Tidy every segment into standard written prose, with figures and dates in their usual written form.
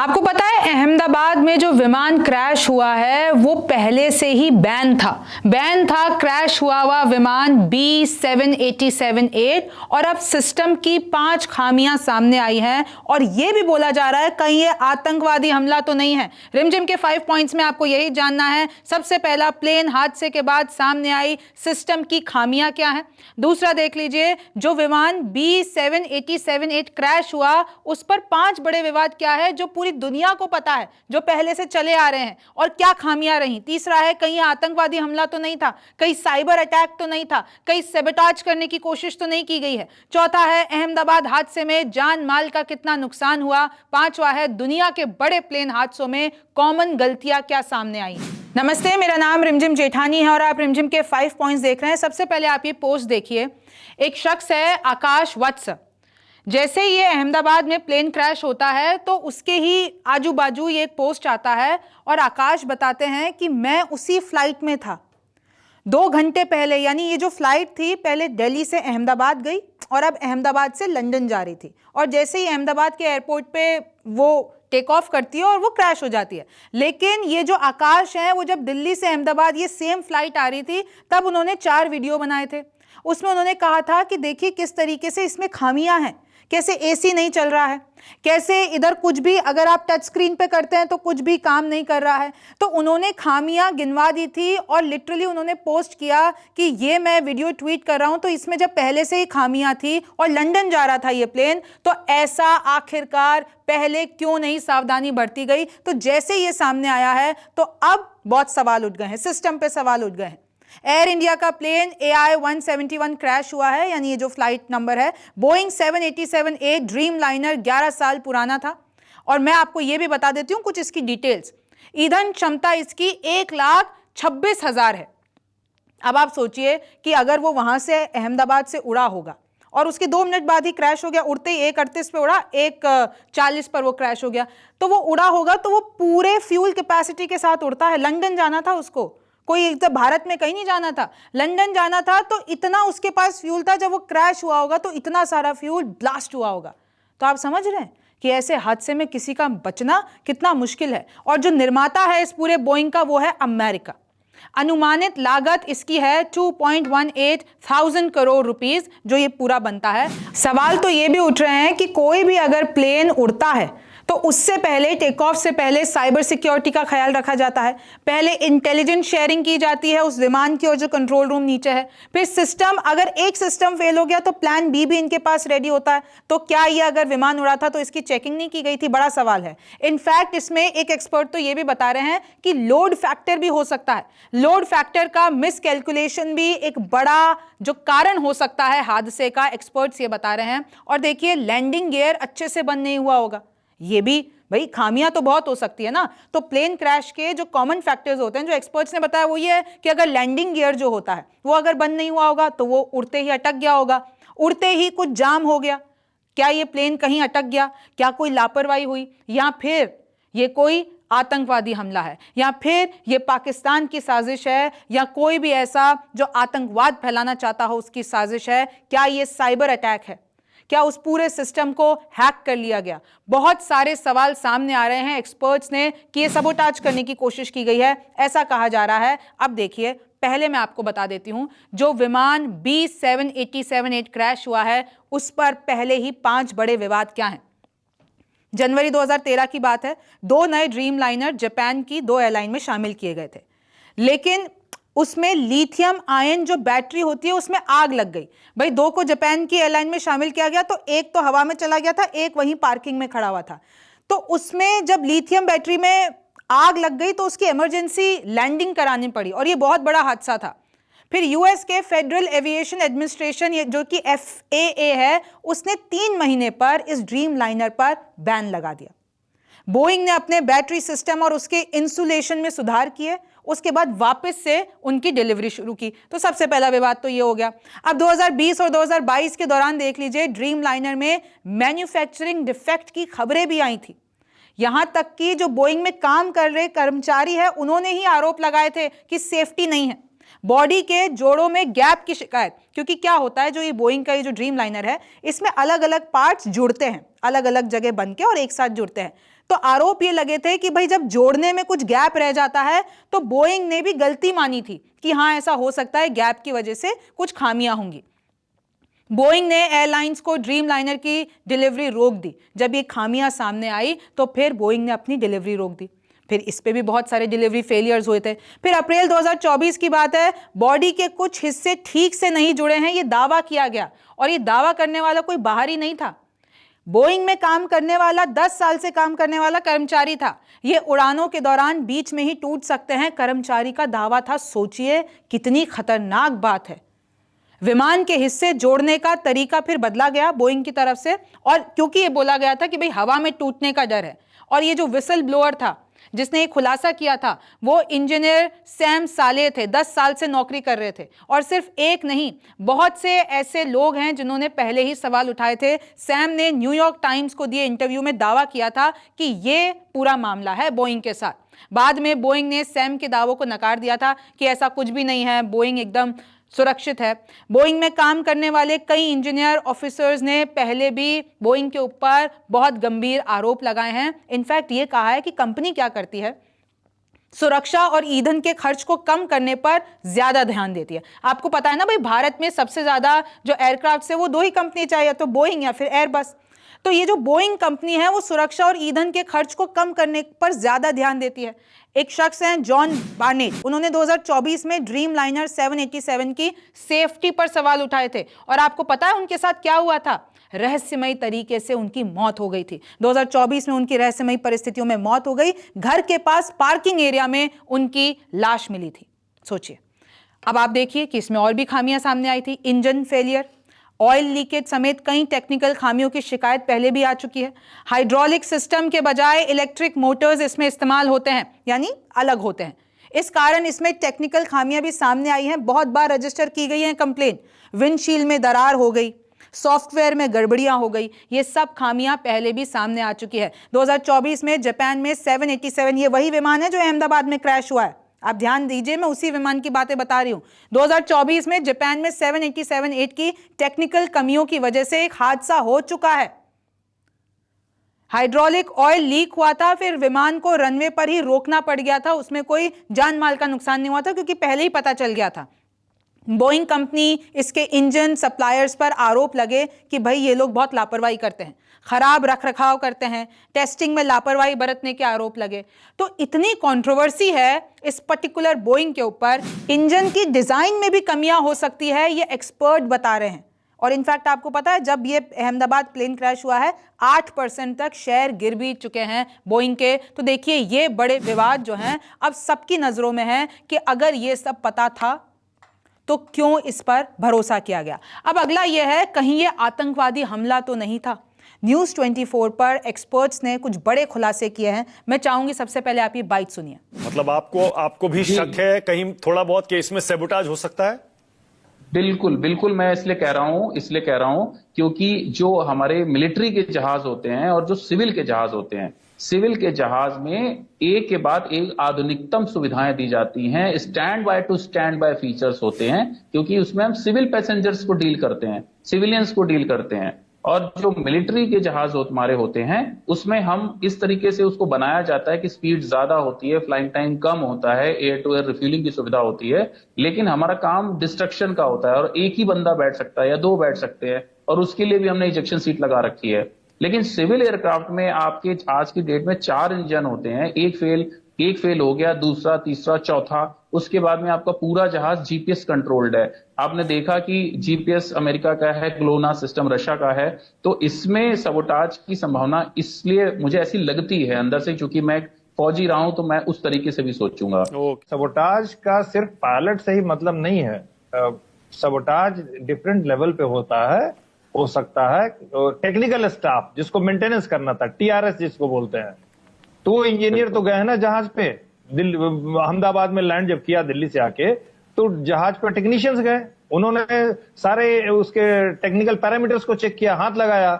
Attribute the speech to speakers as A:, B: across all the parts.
A: आपको पता है अहमदाबाद में जो विमान क्रैश हुआ है वो पहले से ही बैन था क्रैश हुआ विमान B7878 और अब सिस्टम की 5 खामियां सामने आई हैं और ये भी बोला जा रहा है कहीं ये आतंकवादी हमला तो नहीं है। रिमझिम के 5 पॉइंट्स में आपको यही जानना है। सबसे पहला, प्लेन हादसे के बाद सामने आई सिस्टम की खामियां क्या है। दूसरा देख लीजिए, जो विमान B7878 क्रैश हुआ उस पर 5 बड़े विवाद क्या है जो पूरी दुनिया को पता है, जो पहले से चले आ रहे हैं और क्या खामियां रही। तीसरा है, कहीं आतंकवादी हमला तो नहीं था, कहीं साइबर अटैक तो नहीं था, कहीं सैबोटाज करने की कोशिश तो नहीं की गई है। चौथा है, अहमदाबाद हादसे में जान माल का कितना नुकसान हुआ। पांचवा है, दुनिया के बड़े प्लेन हादसों में कॉमन गलतियां क्या सामने आई। नमस्ते, मेरा नाम रिमझिम जेठानी है और आप रिमझिम के 5 पॉइंट्स देख रहे हैं। सबसे पहले आप ये पोस्ट देखिए। एक शख्स है आकाश वत्स। जैसे ये अहमदाबाद में प्लेन क्रैश होता है तो उसके ही आजू बाजू ये एक पोस्ट आता है और आकाश बताते हैं कि मैं उसी फ्लाइट में था 2 घंटे पहले। यानी ये जो फ्लाइट थी पहले दिल्ली से अहमदाबाद गई और अब अहमदाबाद से लंदन जा रही थी और जैसे ही अहमदाबाद के एयरपोर्ट पे वो टेक ऑफ करती है और वो क्रैश हो जाती है। लेकिन ये जो आकाश है वो जब दिल्ली से अहमदाबाद ये सेम फ्लाइट आ रही थी तब उन्होंने 4 वीडियो बनाए थे। उसमें उन्होंने कहा था कि देखिए किस तरीके से इसमें खामियां हैं, कैसे एसी नहीं चल रहा है, कैसे इधर कुछ भी अगर आप टच स्क्रीन पे करते हैं तो कुछ भी काम नहीं कर रहा है। तो उन्होंने खामियां गिनवा दी थी और लिटरली उन्होंने पोस्ट किया कि ये मैं वीडियो ट्वीट कर रहा हूं तो इसमें जब पहले से ही खामियां थी और लंदन जा रहा था ये प्लेन तो ऐसा आखिरकार पहले क्यों नहीं सावधानी बरती गई। तो जैसे ये सामने आया है तो अब बहुत सवाल उठ गए हैं, सिस्टम पे सवाल उठ गए हैं। एयर इंडिया का प्लेन AI-171 क्रैश हुआ है, यानी ये जो फ्लाइट नंबर है बोइंग 787-8 ड्रीम लाइनर 11 साल पुराना था। और मैं आपको ये भी बता देती हूं कुछ इसकी डिटेल्स। ईंधन क्षमता इसकी 1,26,000 है। अब आप सोचिए कि अगर वो वहां से अहमदाबाद से उड़ा होगा और उसके 2 मिनट बाद ही क्रैश हो गया, उड़ते ही 1:38 पे उड़ा, 1:40 पर वो क्रैश हो गया, तो वो उड़ा होगा तो वो पूरे फ्यूल कैपेसिटी के साथ उड़ता है। लंदन जाना था उसको, कोई एकदम भारत में कहीं नहीं जाना था, लंदन जाना था। तो इतना उसके पास फ्यूल था, जब वो क्रैश हुआ होगा तो इतना सारा फ्यूल ब्लास्ट हुआ होगा। तो आप समझ रहे हैं कि ऐसे हादसे में किसी का बचना कितना मुश्किल है। और जो निर्माता है इस पूरे बोइंग का वो है अमेरिका। अनुमानित लागत इसकी है 2.18 थाउजेंड करोड़ रुपीस जो ये पूरा बनता है। सवाल तो ये भी उठ रहे हैं कि कोई भी अगर प्लेन उड़ता है तो उससे पहले, टेक ऑफ से पहले साइबर सिक्योरिटी का ख्याल रखा जाता है, पहले इंटेलिजेंस शेयरिंग की जाती है उस विमान की और जो कंट्रोल रूम नीचे है। फिर सिस्टम, अगर एक सिस्टम फेल हो गया तो प्लान बी भी इनके पास रेडी होता है। तो क्या ये अगर विमान उड़ा था तो इसकी चेकिंग नहीं की गई थी? बड़ा सवाल है। इनफैक्ट इसमें एक एक्सपर्ट तो ये भी बता रहे हैं कि लोड फैक्टर भी हो सकता है। लोड फैक्टर का मिस कैलकुलेशन भी एक बड़ा जो कारण हो सकता है हादसे का, एक्सपर्ट्स ये बता रहे हैं। और देखिए, लैंडिंग गियर अच्छे से बंद नहीं हुआ होगा, ये भी भाई खामियां तो बहुत हो सकती है ना। तो प्लेन क्रैश के जो कॉमन फैक्टर्स होते हैं जो एक्सपर्ट्स ने बताया वो ये है कि अगर लैंडिंग गियर जो होता है वो अगर बंद नहीं हुआ होगा तो वो उड़ते ही अटक गया होगा, उड़ते ही कुछ जाम हो गया। क्या ये प्लेन कहीं अटक गया? क्या कोई लापरवाही हुई? या फिर ये कोई आतंकवादी हमला है, या फिर ये पाकिस्तान की साजिश है, या कोई भी ऐसा जो आतंकवाद फैलाना चाहता हो उसकी साजिश है? क्या ये साइबर अटैक है? क्या उस पूरे सिस्टम को हैक कर लिया गया? बहुत सारे सवाल सामने आ रहे हैं एक्सपर्ट्स ने कि ये सबोटाज करने की कोशिश की गई है, ऐसा कहा जा रहा है। अब देखिए, पहले मैं आपको बता देती हूं, जो विमान B7878 क्रैश हुआ है उस पर पहले ही 5 बड़े विवाद क्या हैं। जनवरी 2013 की बात है, 2 नए ड्रीम लाइनर जापान की 2 एयरलाइन में शामिल किए गए थे, लेकिन उसमें लिथियम आयन जो बैटरी होती है उसमें आग लग गई। भाई 2 को जापान की एयरलाइन में शामिल किया गया तो एक तो हवा में चला गया था, एक वहीं पार्किंग में खड़ा हुआ था। तो उसमें जब लिथियम बैटरी में आग लग गई तो उसकी इमरजेंसी लैंडिंग करानी पड़ी और ये बहुत बड़ा हादसा था। फिर यूएस के फेडरल एविएशन एडमिनिस्ट्रेशन जो कि FAA है, उसने 3 महीने पर इस ड्रीम लाइनर पर बैन लगा दिया। बोइंग ने अपने बैटरी सिस्टम और उसके इंसुलेशन में सुधार किए, उसके बाद वापस से उनकी डिलीवरी शुरू की। तो सबसे पहला विवाद तो ये हो गया। अब 2020 और 2022 के दौरान देख लीजिए, ड्रीम लाइनर में मैन्युफैक्चरिंग डिफेक्ट की खबरें भी आई थी। यहां तक कि जो बोइंग में काम कर रहे कर्मचारी है उन्होंने ही आरोप लगाए थे कि सेफ्टी नहीं है। बॉडी के जोड़ों में गैप की शिकायत, क्योंकि क्या होता है, जो ये बोइंग का ये जो ड्रीम लाइनर है इसमें अलग अलग पार्ट्स जुड़ते हैं, अलग अलग जगह बन के और एक साथ जुड़ते हैं। तो आरोप ये लगे थे कि भाई जब जोड़ने में कुछ गैप रह जाता है तो बोइंग ने भी गलती मानी थी कि हाँ ऐसा हो सकता है, गैप की वजह से कुछ खामियां होंगी। बोइंग ने एयरलाइंस को ड्रीम लाइनर की डिलीवरी रोक दी। जब ये खामियां सामने आई तो फिर बोइंग ने अपनी डिलीवरी रोक दी। फिर इस पे भी बहुत सारे डिलीवरी फेलियर्स हुए थे। फिर अप्रैल 2024 की बात है, बॉडी के कुछ हिस्से ठीक से नहीं जुड़े हैं, ये दावा किया गया, और ये दावा करने वाला कोई बाहरी नहीं था, बोइंग में काम करने वाला 10 साल से काम करने वाला कर्मचारी था। ये उड़ानों के दौरान बीच में ही टूट सकते हैं, कर्मचारी का दावा था। सोचिए कितनी खतरनाक बात है। विमान के हिस्से जोड़ने का तरीका फिर बदला गया बोइंग की तरफ से, और क्योंकि ये बोला गया था कि भाई हवा में टूटने का डर है। और ये जो विसल ब्लोअर था जिसने ये खुलासा किया था वो इंजीनियर सैम साले थे, 10 साल से नौकरी कर रहे थे। और सिर्फ एक नहीं, बहुत से ऐसे लोग हैं जिन्होंने पहले ही सवाल उठाए थे। सैम ने न्यूयॉर्क टाइम्स को दिए इंटरव्यू में दावा किया था कि ये पूरा मामला है बोइंग के साथ। बाद में बोइंग ने सैम के दावों को नकार दिया था कि ऐसा कुछ भी नहीं है, बोइंग एकदम सुरक्षित है। बोइंग में काम करने वाले कई इंजीनियर ऑफिसर्स ने पहले भी बोइंग के ऊपर बहुत गंभीर आरोप लगाए हैं। इनफैक्ट ये कहा है कि कंपनी क्या करती है, सुरक्षा और ईंधन के खर्च को कम करने पर ज्यादा ध्यान देती है। आपको पता है ना भाई, भारत में सबसे ज्यादा जो एयरक्राफ्ट है वो दो ही कंपनी चाहिए, तो बोइंग या फिर एयरबस। तो ये जो बोइंग कंपनी है वो सुरक्षा और ईंधन के खर्च को कम करने पर ज्यादा ध्यान देती है। एक शख्स हैं जॉन बार्नेट, उन्होंने 2024 में ड्रीम लाइनर 787 की सेफ्टी पर सवाल उठाए थे, और आपको पता है उनके साथ क्या हुआ था? रहस्यमयी तरीके से उनकी मौत हो गई थी। 2024 में उनकी रहस्यमयी परिस्थितियों में मौत हो गई। घर के पास पार्किंग एरिया में उनकी लाश मिली थी। सोचिए। अब आप देखिए कि इसमें और भी खामियां सामने आई थी। इंजन फेलियर, ऑयल लीकेज समेत कई टेक्निकल खामियों की शिकायत पहले भी आ चुकी है। हाइड्रोलिक सिस्टम के बजाय इलेक्ट्रिक मोटर्स इसमें इस्तेमाल होते हैं, यानी अलग होते हैं। इस कारण इसमें टेक्निकल खामियां भी सामने आई हैं। बहुत बार रजिस्टर की गई हैं कंप्लेन। विंडशील्ड में दरार हो गई, सॉफ्टवेयर में गड़बड़ियां हो गई, ये सब खामियां पहले भी सामने आ चुकी है। 2024 में जापान में 787, ये वही विमान है जो अहमदाबाद में क्रैश हुआ है। आप ध्यान दीजिए, मैं उसी विमान की बातें बता रही हूं। 2024 में जापान में 787-8 की टेक्निकल कमियों की वजह से एक हादसा हो चुका है। हाइड्रोलिक ऑयल लीक हुआ था, फिर विमान को रनवे पर ही रोकना पड़ गया था। उसमें कोई जान माल का नुकसान नहीं हुआ था क्योंकि पहले ही पता चल गया था। बोइंग कंपनी, इसके इंजन सप्लायर्स पर आरोप लगे कि भाई ये लोग बहुत लापरवाही करते हैं, खराब रखरखाव करते हैं, टेस्टिंग में लापरवाही बरतने के आरोप लगे। तो इतनी कंट्रोवर्सी है इस पर्टिकुलर बोइंग के ऊपर। इंजन की डिजाइन में भी कमियां हो सकती है, ये एक्सपर्ट बता रहे हैं। और इनफैक्ट आपको पता है जब ये अहमदाबाद प्लेन क्रैश हुआ है 8% तक शेयर गिर भी चुके हैं बोइंग के। तो देखिए ये बड़े विवाद जो हैं अब सबकी नजरों में है कि अगर ये सब पता था तो क्यों इस पर भरोसा किया गया। अब अगला यह है, कहीं ये आतंकवादी हमला तो नहीं था। न्यूज़ 24 पर एक्सपर्ट्स ने कुछ बड़े खुलासे किए हैं। मैं चाहूंगी सबसे पहले आप ये बाइट सुनिए।
B: मतलब आपको भी शक है कहीं थोड़ा बहुत कि इसमें सैबोटाज हो सकता है?
C: बिल्कुल बिल्कुल, मैं इसलिए कह रहा हूं क्योंकि जो हमारे मिलिट्री के जहाज होते हैं और जो सिविल के जहाज होते हैं, सिविल के जहाज में एक के बाद एक आधुनिकतम सुविधाएं दी जाती हैं। Stand by two stand by features होते हैं, क्योंकि उसमें हम सिविल पैसेंजर्स को डील करते हैं, सिविलियंस को डील करते हैं। और जो मिलिट्री के जहाज हमारे होते हैं उसमें हम इस तरीके से उसको बनाया जाता है कि स्पीड ज्यादा होती है, फ्लाइंग टाइम कम होता है, एयर टू एयर रिफ्यूलिंग की सुविधा होती है, लेकिन हमारा काम डिस्ट्रक्शन का होता है और एक ही बंदा बैठ सकता है या दो बैठ सकते हैं, और उसके लिए भी हमने इजेक्शन सीट लगा रखी है। लेकिन सिविल एयरक्राफ्ट में आपके आज की डेट में 4 इंजन होते हैं, एक फेल हो गया, दूसरा, तीसरा, चौथा, उसके बाद में आपका पूरा जहाज जीपीएस कंट्रोल्ड है। आपने देखा कि जीपीएस अमेरिका का है, ग्लोना सिस्टम रशिया का है, तो इसमें सबोटाज की संभावना इसलिए मुझे ऐसी लगती है अंदर से, क्योंकि मैं फौजी रहा हूं तो मैं उस तरीके से भी सोचूंगा।
D: सबोटाज का सिर्फ पायलट से ही मतलब नहीं है, सबोटाज डिफरेंट लेवल पे हो सकता है। टेक्निकल स्टाफ जिसको मेंटेनेंस करना था, टीआरएस जिसको बोलते हैं, तो वो इंजीनियर तो गए हैं ना जहाज पे। अहमदाबाद में लैंड जब किया दिल्ली से आके, तो जहाज पर टेक्नीशियंस गए, उन्होंने सारे उसके टेक्निकल पैरामीटर्स को चेक किया, हाथ लगाया।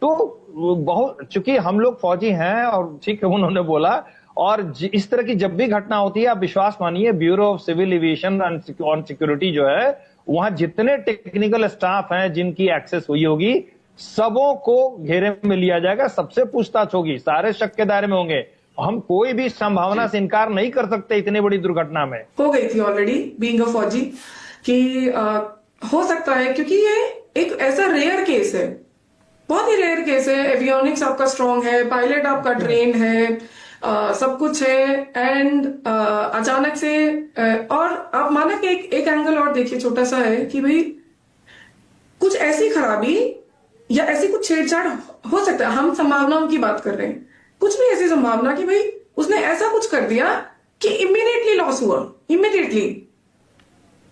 D: तो बहुत, चूंकि हम लोग फौजी हैं और ठीक है उन्होंने बोला, और इस तरह की जब भी घटना होती है आप विश्वास मानिए, bureau of civil aviation on security जो है, वहां जितने टेक्निकल स्टाफ हैं जिनकी एक्सेस हुई होगी, सबों को घेरे में लिया जाएगा, सबसे पूछताछ होगी, सारे शक के दायरे में होंगे। हम कोई भी संभावना से इनकार नहीं कर सकते इतनी बड़ी दुर्घटना में।
E: हो गई थी ऑलरेडी बीइंग अ फौजी कि हो सकता है, क्योंकि ये एक ऐसा रेयर केस है, बहुत ही रेयर केस है। एवियोनिक्स आपका स्ट्रांग है, पायलट आपका ट्रेन है, सब कुछ है, एंड अचानक से और आप माना कि एक एंगल और देखिए छोटा सा है कि भाई कुछ ऐसी खराबी या ऐसी कुछ छेड़छाड़ हो सकता है। हम संभावनाओं की बात कर रहे हैं, कुछ भी ऐसी संभावना कि भाई उसने ऐसा कुछ कर दिया कि इमीडिएटली लॉस हुआ, इमीडिएटली,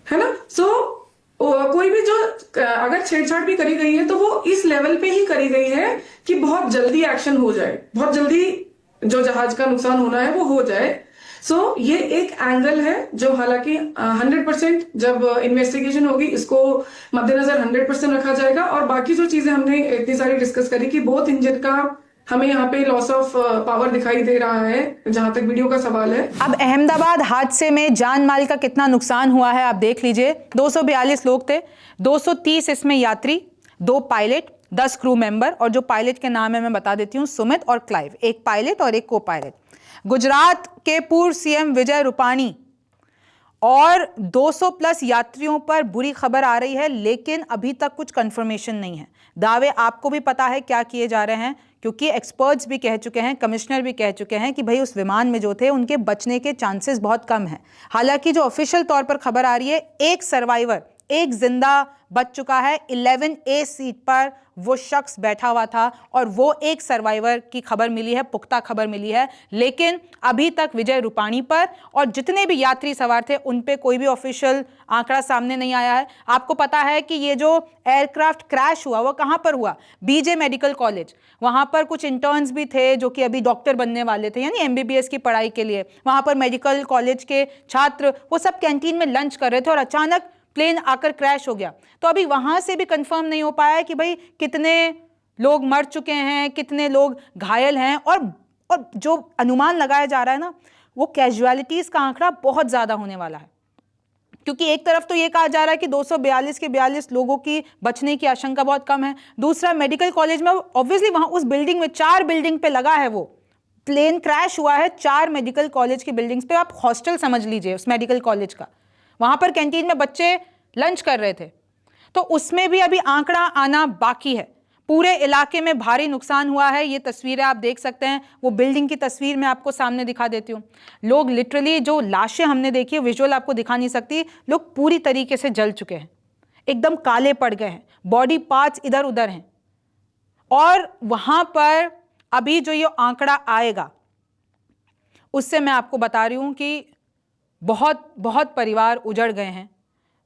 E: है ना। सो कोई भी जो अगर छेड़छाड़ भी करी गई है तो वो इस लेवल पे ही करी गई है कि बहुत जल्दी एक्शन हो जाए, बहुत जल्दी जो जहाज का नुकसान होना है वो हो जाए। सो ये एक एंगल है जो हालांकि 100% जब इन्वेस्टिगेशन होगी इसको मद्देनजर 100% रखा जाएगा। और बाकी जो चीजें हमने इतनी सारी डिस्कस करी कि बोथ इंजन का हमें यहाँ पे लॉस ऑफ पावर दिखाई दे रहा है जहां तक वीडियो का सवाल है।
A: अब अहमदाबाद हादसे में जान माल का कितना नुकसान हुआ है आप देख लीजिए। 242 लोग थे, 230 इसमें यात्री, 2 पायलट, 10 क्रू मेंबर, और जो पायलट के नाम है मैं बता देती हूँ, सुमित और क्लाइव, एक पायलट और एक को पायलट। गुजरात के पूर्व सीएम विजय रूपाणी और 200 प्लस यात्रियों पर बुरी खबर आ रही है, लेकिन अभी तक कुछ कंफर्मेशन नहीं है। दावे आपको भी पता है क्या किए जा रहे हैं, क्योंकि एक्सपर्ट्स भी कह चुके हैं, कमिश्नर भी कह चुके हैं कि भाई उस विमान में जो थे उनके बचने के चांसेस बहुत कम हैं। हालांकि जो ऑफिशियल तौर पर खबर आ रही है, एक सर्वाइवर, एक जिंदा बच चुका है। 11A सीट पर वो शख्स बैठा हुआ था और वो एक सर्वाइवर की खबर मिली है, पुख्ता खबर मिली है। लेकिन अभी तक विजय रूपाणी पर और जितने भी यात्री सवार थे उन पे कोई भी ऑफिशियल आंकड़ा सामने नहीं आया है। आपको पता है कि ये जो एयरक्राफ्ट क्रैश हुआ वो कहां पर हुआ? BJ medical college. वहां पर कुछ इंटर्न्स भी थे जो कि अभी डॉक्टर बनने वाले थे, यानी MBBS की पढ़ाई के लिए। वहां पर मेडिकल कॉलेज के छात्र वो सब कैंटीन में लंच कर रहे थे और अचानक प्लेन आकर क्रैश हो गया। तो अभी वहां से भी कंफर्म नहीं हो पाया कि भाई कितने लोग मर चुके हैं, कितने लोग घायल हैं। और जो अनुमान लगाया जा रहा है ना, वो कैजुअलिटीज का आंकड़ा बहुत ज्यादा होने वाला है, क्योंकि एक तरफ तो ये कहा जा रहा है कि 242 के 42 लोगों की बचने की आशंका बहुत कम है। दूसरा, मेडिकल कॉलेज में ऑब्वियसली वहां उस बिल्डिंग में 4 बिल्डिंग पे लगा है, वो प्लेन क्रैश हुआ है 4 मेडिकल कॉलेज की बिल्डिंग्स पे। आप हॉस्टल समझ लीजिए उस मेडिकल कॉलेज का। वहां पर कैंटीन में बच्चे लंच कर रहे थे, तो उसमें भी अभी आंकड़ा आना बाकी है। पूरे इलाके में भारी नुकसान हुआ है। ये तस्वीरें आप देख सकते हैं, वो बिल्डिंग की तस्वीर मैं आपको सामने दिखा देती हूँ। लोग लिटरली, जो लाशें हमने देखी है, विजुअल आपको दिखा नहीं सकती, लोग पूरी तरीके से जल चुके हैं, एकदम काले पड़ गए हैं, बॉडी पार्ट्स इधर उधर हैं। और वहां पर अभी जो ये आंकड़ा आएगा उससे मैं आपको बता रही हूं कि बहुत बहुत परिवार उजड़ गए हैं।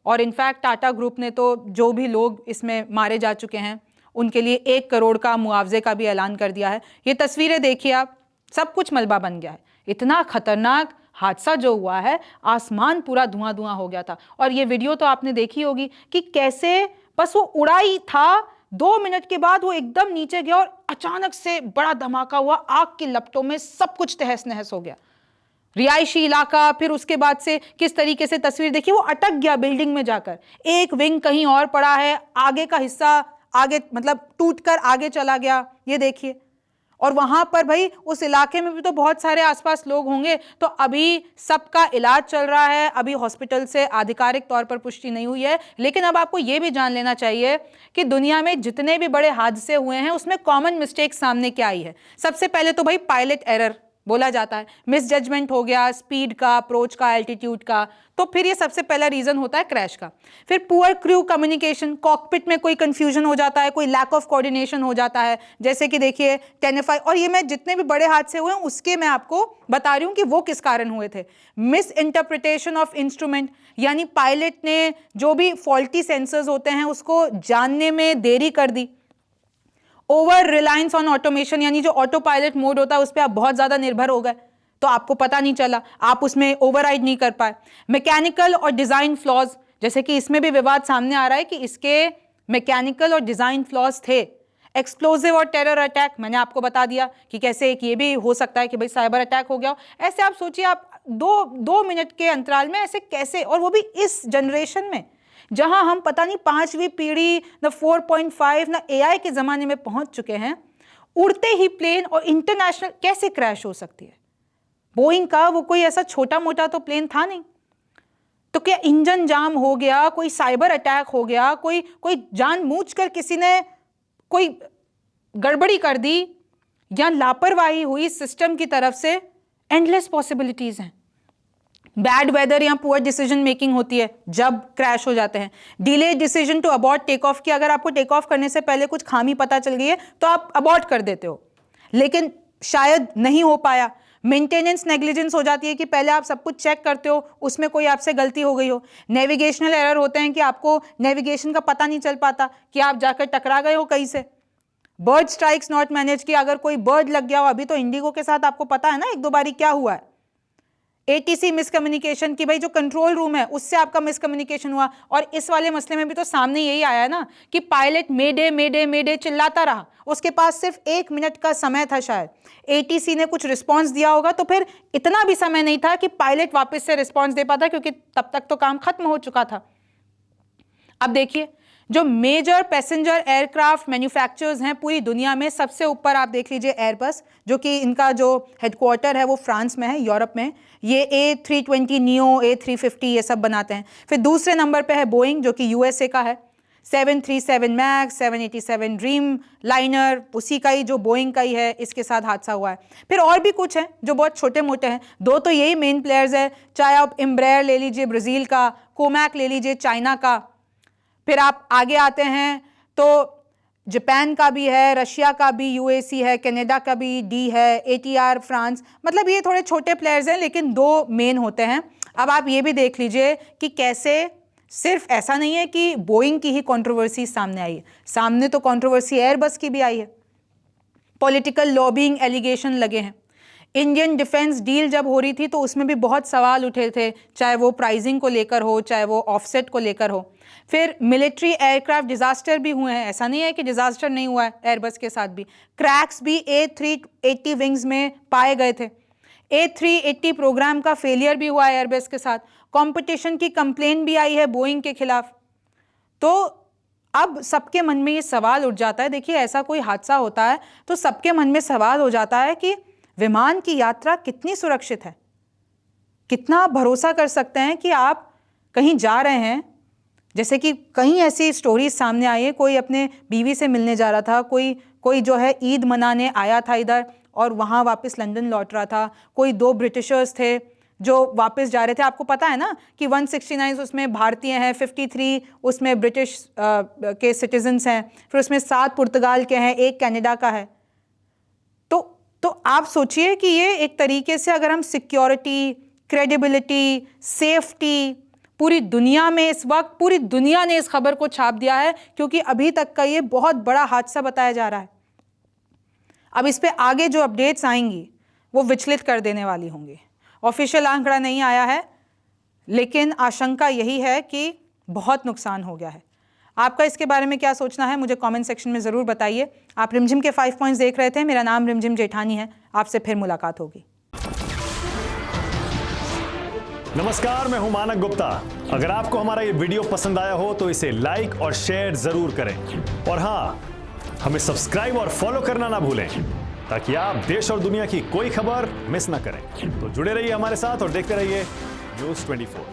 A: और इनफैक्ट टाटा ग्रुप ने तो जो भी लोग इसमें मारे जा चुके हैं उनके लिए 1 करोड़ का मुआवजे का भी ऐलान कर दिया है। ये तस्वीरें देखिए आप, सब कुछ मलबा बन गया है। इतना खतरनाक हादसा जो हुआ है, आसमान पूरा धुआं धुआं हो गया था। और ये वीडियो तो आपने देखी होगी कि कैसे बस वो उड़ा ही था, 2 मिनट के बाद वो एकदम नीचे गया और अचानक से बड़ा धमाका हुआ, आग की लपटों में सब कुछ तहस नहस हो गया। रिहायशी इलाका, फिर उसके बाद से किस तरीके से तस्वीर देखिए, वो अटक गया बिल्डिंग में जाकर। एक विंग कहीं और पड़ा है, आगे का हिस्सा आगे मतलब टूटकर आगे चला गया, ये देखिए। और वहां पर भाई उस इलाके में भी तो बहुत सारे आसपास लोग होंगे, तो अभी सबका इलाज चल रहा है। अभी हॉस्पिटल से आधिकारिक तौर पर पुष्टि नहीं हुई है, लेकिन अब आपको यह भी जान लेना चाहिए कि दुनिया में जितने भी बड़े हादसे हुए हैं उसमें कॉमन मिस्टेक सामने क्या आई है। सबसे पहले तो भाई पायलट एरर बोला जाता है, मिस जजमेंट हो गया, स्पीड का, अप्रोच का, एल्टीट्यूड का। तो फिर ये सबसे पहला रीजन होता है क्रैश का। फिर पुअर क्रू कम्युनिकेशन, कॉकपिट में कोई कंफ्यूजन हो जाता है, कोई लैक ऑफ कोऑर्डिनेशन हो जाता है, जैसे कि देखिए टेनिफाई। और ये मैं जितने भी बड़े हादसे हुए हैं उसके मैं आपको बता रही हूं कि वो किस कारण हुए थे। मिस इंटरप्रिटेशन ऑफ इंस्ट्रूमेंट, यानी पायलट ने जो भी फॉल्टी सेंसर्स होते हैं उसको जानने में देरी कर दी। ओवर रिलायंस ऑन ऑटोमेशन, यानी जो ऑटो पायलट मोड होता है उस पर आप बहुत ज्यादा निर्भर हो गए, तो आपको पता नहीं चला, आप उसमें ओवरराइड नहीं कर पाए। मैकेनिकल और डिजाइन फ्लॉज, जैसे कि इसमें भी विवाद सामने आ रहा है कि इसके मैकेनिकल और डिजाइन फ्लॉज थे। एक्सप्लोजिव और टेरर अटैक, मैंने आपको बता दिया कि कैसे एक ये भी हो सकता है कि भाई साइबर अटैक हो गया हो। ऐसे आप सोचिए, आप दो मिनट के अंतराल में ऐसे कैसे, और वो भी इस जनरेशन में जहां हम पता नहीं 5वीं पीढ़ी न 4.5 न AI के जमाने में पहुंच चुके हैं, उड़ते ही प्लेन और इंटरनेशनल कैसे क्रैश हो सकती है? बोइंग का वो कोई ऐसा छोटा मोटा तो प्लेन था नहीं, तो क्या इंजन जाम हो गया, कोई साइबर अटैक हो गया, कोई जानबूझकर किसी ने कोई गड़बड़ी कर दी या लापरवाही हुई सिस्टम की तरफ से? एंडलेस पॉसिबिलिटीज हैं। बैड वेदर या पुअर डिसीजन मेकिंग होती है जब क्रैश हो जाते हैं। Delay decision to abort take off की, अगर आपको टेक ऑफ करने से पहले कुछ खामी पता चल गई है तो आप अबॉर्ट कर देते हो, लेकिन शायद नहीं हो पाया। मेंटेनेंस नेग्लिजेंस हो जाती है कि पहले आप सब कुछ चेक करते हो, उसमें कोई आपसे गलती हो गई हो। नेविगेशनल एरर होते हैं कि आपको नेविगेशन का पता नहीं चल पाता कि आप जाकर टकरा गए हो कहीं से। बर्ड स्ट्राइक्स नॉट मैनेज की, अगर कोई बर्ड लग गया हो, अभी तो इंडिगो के साथ आपको पता है ना 1-2 बारी क्या हुआ है। ATC मिसकम्युनिकेशन की, भाई जो कंट्रोल रूम है उससे आपका मिसकम्युनिकेशन हुआ। और इस वाले मसले में भी तो सामने यही आया ना कि पायलट मेडे मेडे मेडे चिल्लाता रहा, उसके पास सिर्फ 1 मिनट का समय था। शायद ATC ने कुछ रिस्पॉन्स दिया होगा, तो फिर इतना भी समय नहीं था कि पायलट वापस से रिस्पॉन्स दे पाता, क्योंकि तब तक तो काम खत्म हो चुका था। अब देखिए, जो मेजर पैसेंजर एयरक्राफ्ट मैन्युफैक्चरर्स हैं पूरी दुनिया में, सबसे ऊपर आप देख लीजिए एयरबस, जो कि इनका जो हेडक्वार्टर है वो फ्रांस में है, यूरोप में। ये A320 नियो, A350 ये सब बनाते हैं। फिर दूसरे नंबर पे है बोइंग, जो कि USA का है। 737 मैक्स, 787 ड्रीम लाइनर उसी का ही, जो बोइंग का ही है, इसके साथ हादसा हुआ है। फिर और भी कुछ हैं जो बहुत छोटे मोटे हैं, 2 तो यही मेन प्लेयर्स हैं। चाहे आप एम्ब्रेयर ले लीजिए ब्राज़ील का, कोमैक ले लीजिए चाइना का, फिर आप आगे आते हैं तो जापान का भी है, रशिया का भी, UAC है, कनाडा का भी डी है, ATR फ्रांस। मतलब ये थोड़े छोटे प्लेयर्स हैं, लेकिन 2 मेन होते हैं। अब आप ये भी देख लीजिए कि कैसे सिर्फ ऐसा नहीं है कि बोइंग की ही कंट्रोवर्सी सामने आई है, सामने तो कंट्रोवर्सी एयरबस की भी आई है। पॉलिटिकल लॉबिंग एलिगेशन लगे हैं। इंडियन डिफेंस डील जब हो रही थी तो उसमें भी बहुत सवाल उठे थे, चाहे वो प्राइसिंग को लेकर हो, चाहे वो ऑफसेट को लेकर हो। फिर मिलिट्री एयरक्राफ्ट डिजास्टर भी हुए हैं, ऐसा नहीं है कि डिजास्टर नहीं हुआ है एयरबस के साथ भी। क्रैक्स भी A380 विंग्स में पाए गए थे। A380 प्रोग्राम का फेलियर भी हुआ है एयरबस के साथ। कंपटीशन की कंप्लेन भी आई है बोइंग के खिलाफ। तो अब सबके मन में ये सवाल उठ जाता है, देखिए ऐसा कोई हादसा होता है तो सबके मन में सवाल हो जाता है कि विमान की यात्रा कितनी सुरक्षित है, कितना आप भरोसा कर सकते हैं कि आप कहीं जा रहे हैं। जैसे कि कई ऐसी स्टोरीज सामने आई है, कोई अपने बीवी से मिलने जा रहा था, कोई जो है ईद मनाने आया था इधर और वहाँ वापस लंदन लौट रहा था। कोई 2 ब्रिटिशर्स थे जो वापस जा रहे थे। आपको पता है ना कि 169 उसमें भारतीय हैं, 53 उसमें ब्रिटिश के सिटीजन्स हैं, फिर उसमें 7 पुर्तगाल के हैं, 1 कनाडा का है। तो आप सोचिए कि ये एक तरीके से अगर हम सिक्योरिटी, क्रेडिबिलिटी, सेफ्टी, पूरी दुनिया में इस वक्त पूरी दुनिया ने इस खबर को छाप दिया है, क्योंकि अभी तक का ये बहुत बड़ा हादसा बताया जा रहा है। अब इस पे आगे जो अपडेट्स आएंगी वो विचलित कर देने वाली होंगी। ऑफिशियल आंकड़ा नहीं आया है, लेकिन आशंका यही है कि बहुत नुकसान हो गया है। आपका इसके बारे में क्या सोचना है मुझे कमेंट सेक्शन में ज़रूर बताइए। आप रिमझिम के 5 पॉइंट्स देख रहे थे। मेरा नाम रिमझिम जेठानी है। आपसे फिर मुलाकात होगी।
B: नमस्कार, मैं हूं मानक गुप्ता। अगर आपको हमारा ये वीडियो पसंद आया हो तो इसे लाइक और शेयर जरूर करें, और हाँ, हमें सब्सक्राइब और फॉलो करना ना भूलें, ताकि आप देश और दुनिया की कोई खबर मिस ना करें। तो जुड़े रहिए हमारे साथ और देखते रहिए News 24।